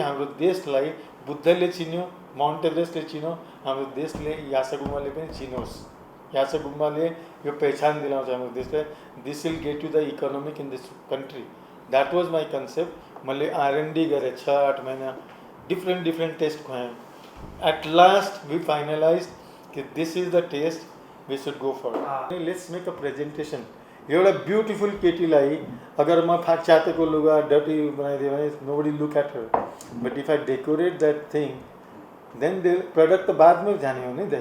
हाम्रो देशलाई बुद्धले चिन्यो, माउन्ट एभरेस्टले चिन्यो, हाम्रो देशले यासा गुम्बाले पनि चिनोस्। यासा गुम्बाले यो पहिचान दिलाउँछ हाम्रो देशलाई, this will get you the economic in this country. That was my concept. मैले R&D गरेँ 6-8 महिना, डिफ्रेन्ट टेस्ट खुवाएँ। एट लास्ट वी फाइनलाइज कि this is the taste we should go for. Let's make a presentation. एउटा beautiful केटीलाई अगर म च्यातेको लुगा डर्टी बनाइदिएँ भने nobody look at her, but if I decorate that thing then the product त बादमै जाने हो नि दाइ।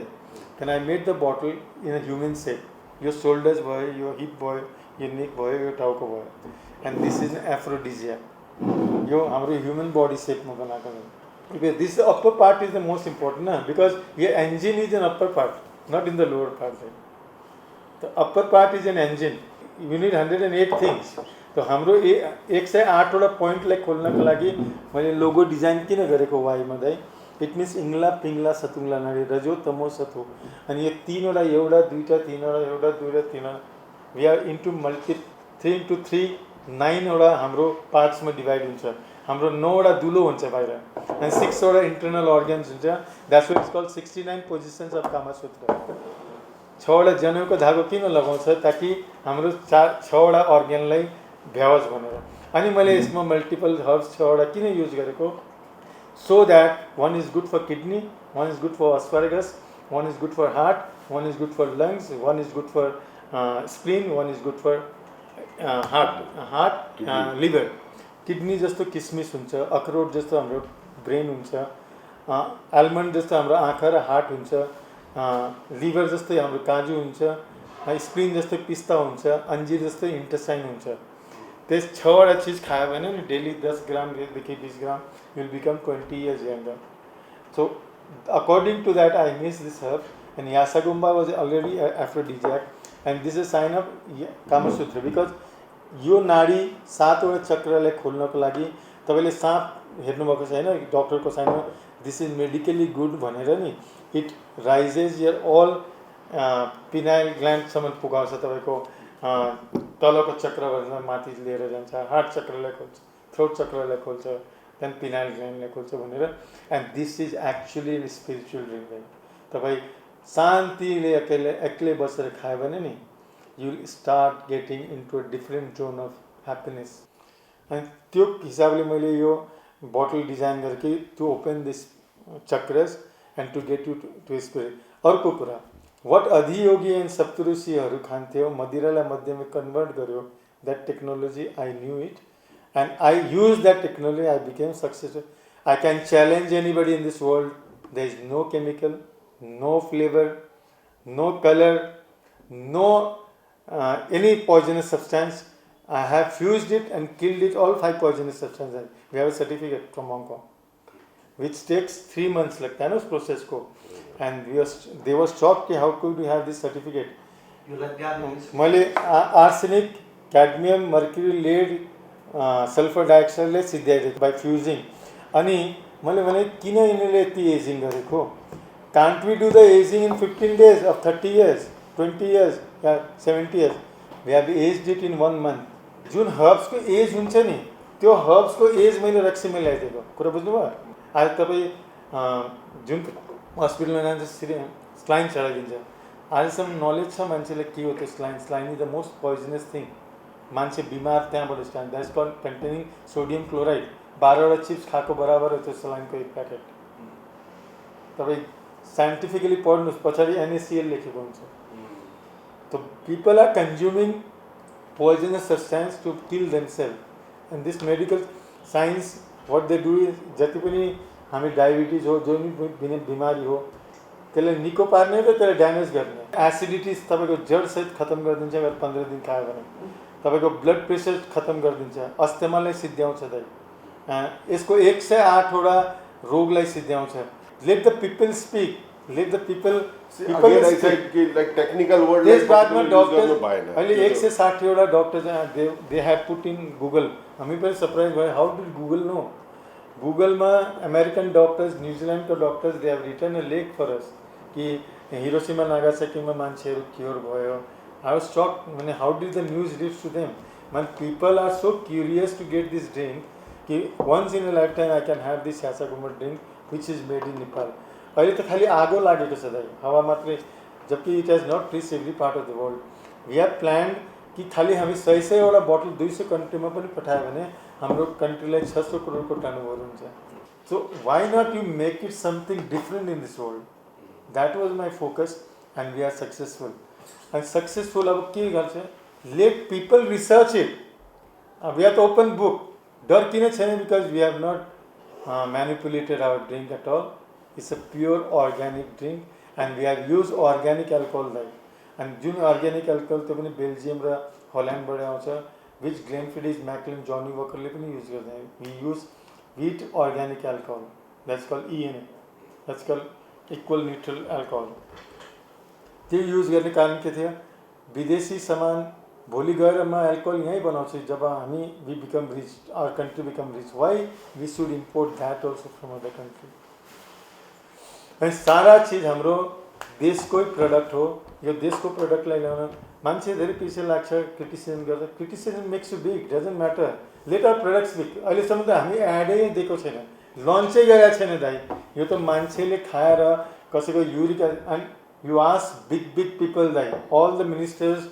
Then I made the bottle in a human shape. यो सोल्डर्स भयो, यो हिप भयो, यो नेक भयो, यो टाउको भयो, एन्ड दिस इज एफ्रोडिजिया। यो हाम्रो ह्युमन बडी सेपमा बनाएको हो। This upper part is the most important ना, बिकज ये engine is an upper part, not in the lower part. The upper part is an engine. You need 108 things. तो हाम्रो 108 पोइन्टलाई खोल्नको लागि मैले logo design किन गरेको वाइमा दाइ? इट मिन्स इङ्ला पिङ्ला सतुङ्ला नाडी रजो तमो सतो। अनि यो तीनवटा, एउटा दुईवटा तीनवटा, एउटा दुईवटा तीनवटा, we are into multi 3 into 3 9वटा हाम्रो पार्ट्समा डिभाइड हुन्छ। हाम्रो 9वटा दुलो हुन्छ बाहिर, अनि 6वटा इन्टरनल अर्गन्स हुन्छ। That's why it's called 69 positions of Kamasutra. 6वटा जनेउको धागो किन लगाउँछ? ताकि हाम्रो 6वटा अर्गनलाई भ्याओस् भनेर। अनि मैले यसमा मल्टिपल हर्ब्स 6वटा किन युज गरेको? So that one is good for kidney, one is good for asparagus, one is good for heart, one is good for lungs, one is good for spleen, one is good for heart, liver. Kidney जस्तो किसमिस हुन्छ, अखरोट जस्तो हाम्रो brain हुन्छ, almond जस्तो हाम्रो आँखा र हार्ट हुन्छ, लिभर जस्तै हाम्रो काजु हुन्छ, स्प्लिन जस्तो पिस्ता हुन्छ, अन्जीर जस्तै इन्टेस्टाइन हुन्छ। त्यस 6वटा चिज खायो भने नि daily 10 ग्रामदेखि 20 gram, will become 20 years younger. So according to that I mixed this herb, and Yasagumba was already aphrodisiac, and this is a sign of Kama Sutra, because यो नाडी 7वटा चक्रलाई खोल्नको लागि तपाईँले साँप हेर्नुभएको छैन डक्टरको साइनमा, दिस इज मेडिकली गुड भनेर नि, it raises your all pineal ग्ल्यान्डसम्म पुगाउँछ। तपाईँको तलको चक्रबाट माथि लिएर जान्छ, हार्ट चक्रलाई खोल्छ, थ्रोट चक्रलाई खोल्छ, देन पिनाइल ग्ल्यान्डलाई खोल्छ भनेर। And this is actually spiritual drink. तपाईँ शान्तिले एक्लै बसेर खायो भने नि you will start getting into a different zone of happiness. And त्यो हिसाबले मैले यो बोतल डिजाइन गरेँ to open this chakras and to get you to spirit. अर्को कुरा, what अधियोगी एन्ड सप्तऋषिहरू खान्थ्यो, मदिरालाई मध्यमा कन्भर्ट गर्यो, that technology I knew it, and I used that technology, I became successful. I can challenge anybody in this world. There is no chemical, no flavor, no color, no any poisonous substance. I have fused it and killed it, all 5 poisonous substances. We have a certificate from Hong Kong, which takes 3 months लगता है ना उस process को, and they were shocked कि how could we have this certificate. मैले arsenic, cadmium, mercury, lead, sulfur dioxide ले सिद्ध्याइदिएको by fusing. अनि मैले भने किन यिनीहरूले यति एजिङ गरेको? Can't we do the aging in 15 days of 30 years, 20 years, 70 years? We have aged it in 1 month. Jun herbs को as हुन्छ नि, त्यो हर्ब्स को एज मैले रक्सी मिलाइदिएको कुरा बुझ्नुभयो? आज तपाईँ जुन हस्पिटलमा जान्छ स्लाइन चढाइदिन्छ। आजसम्म नलेज छ मान्छेले के हो त्यो saline? Saline is the most poisonous thing. मान्छे बिमार त्यहाँबाट start. That's called containing sodium chloride. 12वटा चिप्स खाएको बराबर हो त्यो स्लाइनको एक प्याकेट। तपाईँ साइन्टिफिकली पढ्नुहोस्, पछाडि NaCl लेखेको हुन्छ। So people are consuming poisonous substance to kill themselves, and this medical science, what they do is, जति पनि हामी डायबिटिज हो, जो पनि बिमारी हो, त्यसलाई निको पार्ने र त्यसलाई ड्यामेज गर्ने। एसिडिटी तपाईँको जडसहित खत्म गरिदिन्छ अगर 15 दिन खायो भने। तपाईँको ब्लड प्रेसर खत्म गरिदिन्छ, अस्थमालाई सिद्ध्याउँछ दाइ। यसको 108वटा रोगलाई सिद्ध्याउँछ। Let the people speak, let the people again I said like technical word like doctors अहिले 160वटा doctor they have put in Google. हामी पनि सरप्राइज भयो, how did Google know? गुगलमा अमेरिकन डक्टर्स, न्युजिल्यान्डको doctors, they have written a lake for us कि Hiroshima नागासाकीमा मान्छेहरू cure भयो। I was shocked when how did the news reach to them? When people are so curious to get this drink, कि once in a lifetime I can have this yarsagumba drink which is made in Nepal. अहिले त खालि आगो लागेको छ दाइ, हावा मात्रै, जबकि it has not reach every part of the world. We have planned कि खालि हामी 100-100वटा बोतल 200 कन्ट्रीमा पनि पठायो भने हाम्रो कन्ट्रीलाई 600 करोडको टर्नओभर हुन्छ। So why not you make it something different in this world, that was my focus and we are successful. And successful अब के गर्छ, let people research it, we are the open book, डर किन छैन, because we have not manipulated our drink at all, it's a pure organic drink and we have use organic alcohol दाइ। And जुन organic alcohol त्यो पनि Belgium र हल्यान्डबाट आउँछ, विच ग्लेनफिडिज म्याक्लिन जनी वकरले पनि युज गर्दैन। We use with organic alcohol, that's call ENA, that's call equal neutral alcohol. त्यो use गर्ने कारण के थियो, विदेशी सामान भोलि गएर म एल्कोहल यहीँ बनाउँछु जब हामी we become rich, our country become rich, why we should import that also from other country. अनि सारा चिज हाम्रो देशकै प्रडक्ट हो, यो देशको प्रडक्टलाई ल्याउन मान्छे धेरै पछि लाग्छ, क्रिटिसिजम गर्छ, criticism makes you big, doesn't matter, let our products big. अहिलेसम्म त हामी एडै दिएको छैन, लन्चै गरेको छैन दाइ, यो त मान्छेले खाएर कसैको uric and you ask big people दाइ, all the ministers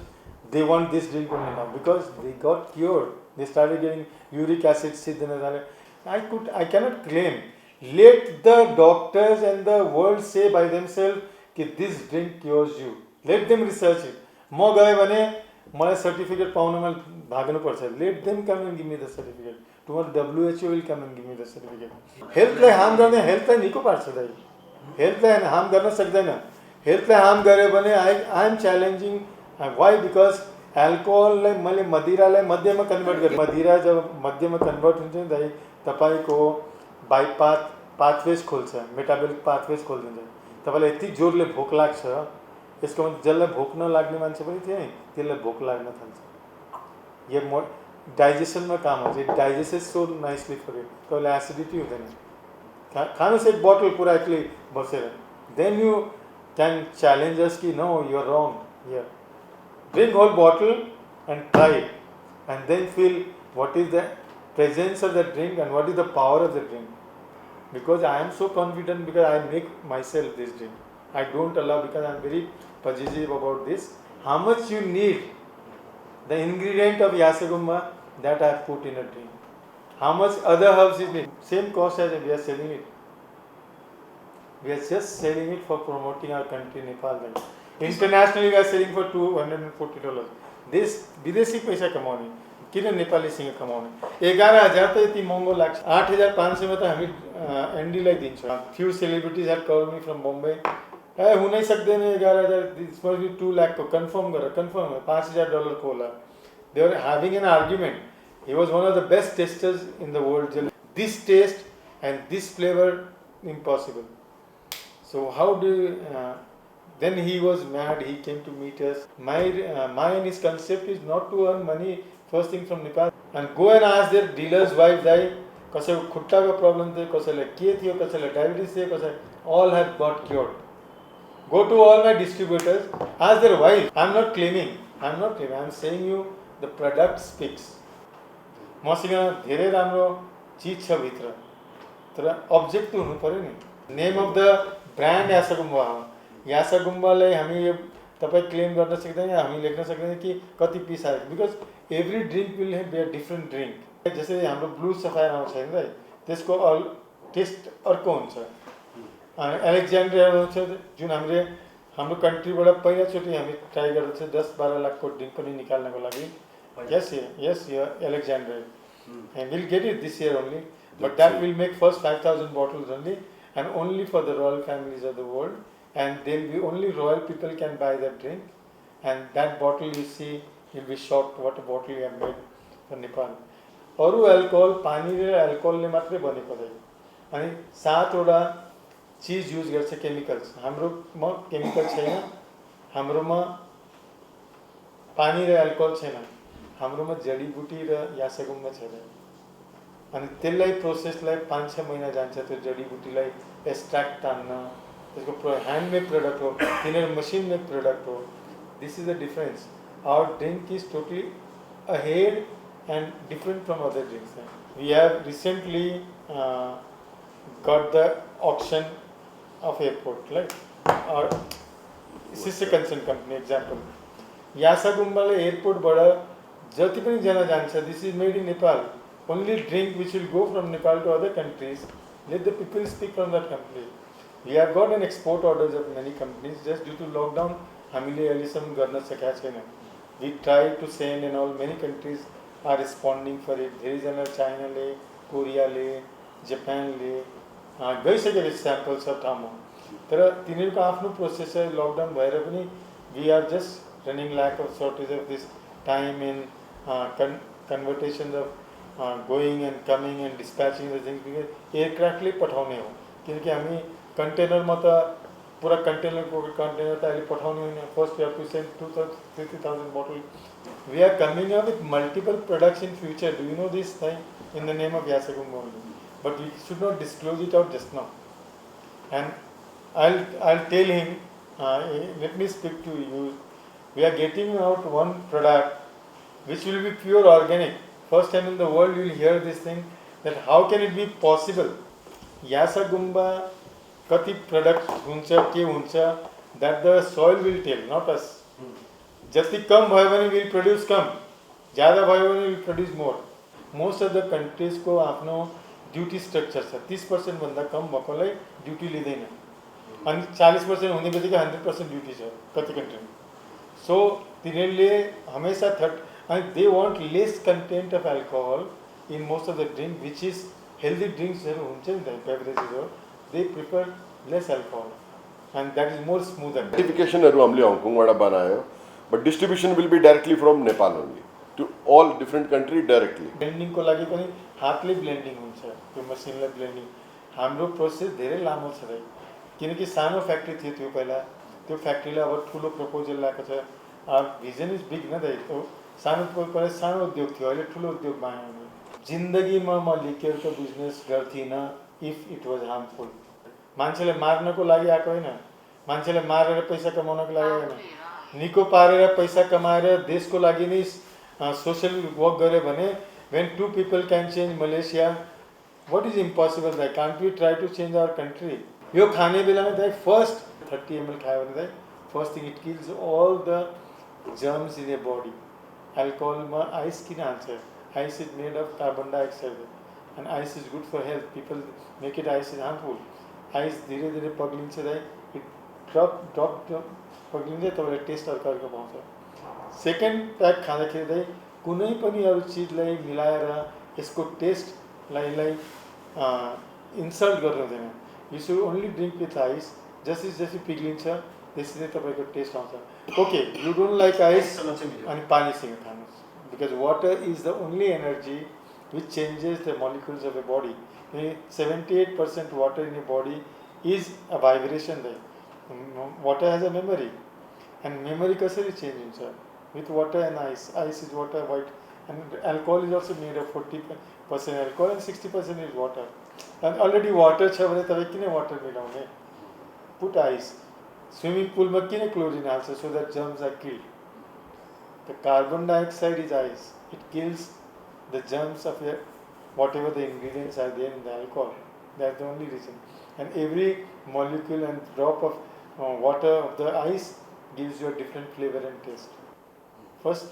they want this drink only now because they got cured, they started getting uric acid सिद्धिन थाले। I cannot claim, let the doctors and the world say by themselves कि this drink cures you, let them research it। म गएँ भने मलाई certificate पाउनमा भाग्नुपर्छ, let them come and give me the certificate, tomorrow WHO will come and give me the certificate। हेल्थलाई harm गर्ने, हेल्थलाई निको पार्छ दाइ, हेल्थलाई हार्म गर्न सक्दैन। हेल्थलाई हार्म गऱ्यो भने I am challenging, why, because एल्कोहललाई मैले मदिरालाई मध्यमा कन्भर्ट गरेँ। मदिरा जब मध्यमा कन्भर्ट हुन्छ नि दाइ, तपाईँको पाथवेज खोल्छ, मेटाबोलिक पाथवेज खोलिदिन्छ। तपाईँलाई यति जोरले भोक लाग्छ, यसको मतलब जसलाई भोक नलाग्ने मान्छे पनि थियो नि, त्यसलाई भोक लाग्न थाल्छ। यो डाइजेसनमा काम हुन्छ, डाइजेस्ट सो नाइसली फर यु, तपाईँलाई एसिडिटी हुँदैन। खानुहोस् एक बोतल पुरा एक्लै बसेर, then you can challenge us कि no you are wrong, here drink whole बोतल and try it and then feel what is the presence of the drink and what is the power of the drink, because I am so confident because I make myself this drink, I don't allow, because I am very possessive about this, how much you need the ingredient of Yasagumba that I have put in a drink, how much other herbs is needed, same cost as we are selling it, we are just selling it for promoting our country Nepal. Internationally we are selling for $240, this विदेशी पैसा कमाउने, किन नेपालीसँग कमाउने। 11,000 त यति महँगो लाग्छ, 8,500 त हामी एनडीलाई दिन्छौँ। Few celebrities head called me from Bombay, हुनै सक्दैन 11,000, दिस मस्ट बी 2 लाख को, कन्फर्म गर, कन्फर्म $5,000 को होला। They were having an argument, he was one of the best tasters in the world, this taste and this flavour impossible, so how do then he was mad, he came to meet us. My and his concept is not to earn money first thing from Nepal and go and ask their dealers wives दाइ, कसैको खुट्टाको problem थियो, कसैलाई के थियो, कसैलाई diabetes थियो, कसै, all have got cured. Go to all my distributors, ask their wife. I am not claiming, I am saying you the product speaks. मसँग धेरै राम्रो चिज छ भित्र, तर अब्जेक्ट त हुनु पर्यो नि। नेम अफ द ब्रान्ड यासागुम्बा हो, यासागुम्बालाई हामी यो तपाईँ क्लेम गर्न सक्दैन, हामी लेख्न सक्दैन कि कति पिस आएको, because every drink will be a different drink. जस्तै हाम्रो ब्लू सफायर आउँछ होइन दाइ, त्यसको टेस्ट अर्को हुन्छ। एलेक्जेन्ड्रिया आउँछ जुन हाम्रो कन्ट्रीबाट पहिलाचोटि हामी ट्राई गर्दैछ 10-12 लाखको ड्रिङ्क पनि निकाल्नको लागि। यस Alexandria, and we'll get it this year only, but that will make first 5,000 bottles only, and only for the royal families of the world, and then we only royal people can buy that drink, and that bottle you see, you'll be shocked what a bottle you have made for Nepal. अरू alcohol पानी र एल्कोहलले मात्रै बनेको then, अनि 7वटा चिज use गर्छ chemicals. हाम्रोमा chemical छैन, हाम्रोमा पानी र एल्कोहल छैन, हाम्रोमा जडीबुटी र यासागुम्बा छैन। अनि त्यसलाई प्रोसेसलाई 5-6 महिना जान्छ, त्यो जडीबुटीलाई एक्सट्र्याक्ट तान्न, त्यसको ह्यान्डमेड प्रडक्ट हो, तिनीहरू मसिन मेड प्रडक्ट हो। This is the difference, our drink is totally ahead and different from other drinks. We have recently got the auction of airport, right? Or sister concern company example. यासा गुम्बाले एयरपोर्टबाट जति पनि जना जान्छ, this is made in Nepal. Only drink which will go from Nepal to other countries, let the people speak from that country. We have got an export orders of many companies. Just due to lockdown, हामीले अहिलेसम्म गर्न सकेका छैन. We try to send and all, many countries are responding for it. धेरैजना चाइनाले, कोरियाले, जापानले गइसकेको sample सब ठाउँमा. तर तिनीहरूको आफ्नो प्रोसेस छ. लकडाउन भएर पनि we are just running lack of shortage of this time in conversations of going and coming and dispatching the things, because एयरक्राफ्टले पठाउने हो. किनकि हामी कन्टेनरमा त पुरा कन्टेनरको कन्टेनर त अहिले पठाउने होइन. First we have to send 2,000-3,000 bottle. We are coming up with multiple products in future. Do you know this thing? In the name of Yasagumba only. But we should not disclose it out just now. And I'll tell him, let me speak to you. We are getting out one product which will be pure organic. First time in the world you will hear this thing, that how can it be possible? Yasagumba कति product हुन्छ के हुन्छ, that the soil will tell, not us. जति कम भयो भने will produce कम, ज़्यादा भयो भने will produce more. Most of the countries को आफ्नो ड्युटी स्ट्रक्चर छ. 30% भन्दा कम भएकोलाई ड्युटी लिँदैन, अनि 40% हुने बित्तिकै 100% ड्युटी छ कति कन्ट्रीमा. सो तिनीहरूले हमेसा and they want less content of alcohol in most of the drink, which is healthy drinks हुन्छ नि त, beverages, they prefer less alcohol and that is more smoother. Certificationहरू हामीले हङकङबाट बनायो, but distribution will be directly from Nepal only to all different country directly. ब्लेन्डिङको लागि पनि हातले blending हुन्छ, त्यो मसिनले ब्लेन्डिङ. हाम्रो प्रोसेस धेरै लामो छ भाइ, किनकि सानो फ्याक्ट्री थियो त्यो पहिला. त्यो फ्याक्ट्रीले अब ठुलो प्रपोजल ल्याएको छ. भिजन इज बिग न त. सानो पहिला सानो उद्योग थियो, अहिले ठुलो उद्योग बनायो. जिन्दगीमा म लिकेरको बिजनेस गर्थिनँ इफ इट वाज हार्मफुल. मान्छेले मार्नको लागि आएको होइन, मान्छेले मारेर पैसा कमाउनको लागि होइन. निको पारेर पैसा कमाएर देशको लागि नै सोशल वर्क गऱ्यो भने, when 2 people can change Malaysia, what is impossible? That can't we try to change our country? यो खाने बेलामा दाइ फर्स्ट 30 ml खायो भने दाइ first thing it kills all the germs in your body. अल्कोहलमा आइस किन हाल्छ? Ice is made of carbon dioxide and ice is good for health. People make it ice is harmful. Ice धीरे धीरे पग्लिन्छ दाइ, it drop पग्लिन्छ, तपाईँलाई test अर्को पाउँछ. Second pack खाँदाखेरि दाइ कुनै पनि अरू चिजलाई मिलाएर यसको टेस्टलाई इन्सल्ट गर्नु हुँदैन. You should only drink with ice. जसरी पिग्लिन्छ त्यसरी तपाईँको टेस्ट आउँछ. Okay, you don't like ice अनि पानीसँग खानुहोस्, because water is the only energy which changes the molecules of a body. 78% water in your body is a vibration there. Water has a memory, and memory कसरी change हुन्छ with water and ice. Ice is water, white, and alcohol is also made of 40% alcohol and 60% is water. And already water छ भने तपाईँ किन water मिलाउने? Put ice. Swimming pool मा किन chlorine हाल्छ? So that germs are killed. The carbon dioxide is ice. It kills the germs of your whatever the ingredients are there in the alcohol. That's the only reason. And every molecule and drop of water of the ice gives you a different flavor and taste. First,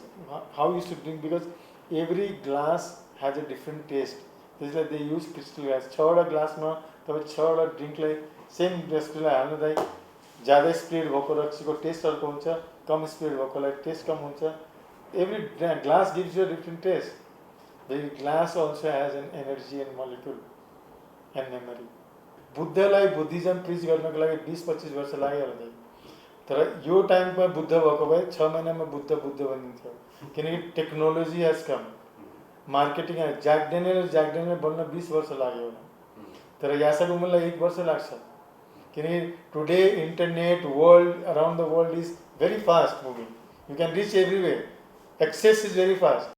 how you should drink, because every glass has a different taste. This is like they use crystal glass. 6 glass में तब 6 drink लाई same crystal हाल्नु दाइ ज़्यादा spread भएको रक्सीको test अर्को हुन्छ, कम spread भएकोलाई test कम हुन्छ. Every glass gives you a different taste. The glass also has an energy and molecule and memory. बुद्धलाई Buddhism preach गर्नको लागि 20-25 वर्ष लाग्यो होला दाइ. तर यो टाइममा बुद्ध भएको भए 6 महिनामा बुद्ध बनिन्थ्यो, किनकि technology has come. Marketing jack Daniel बन्न 20 वर्ष लाग्यो होला, तर यासागुम्बालाई 1 वर्ष लाग्छ. किनकि today internet world around the world is very fast moving. You can reach everywhere. Access is very fast.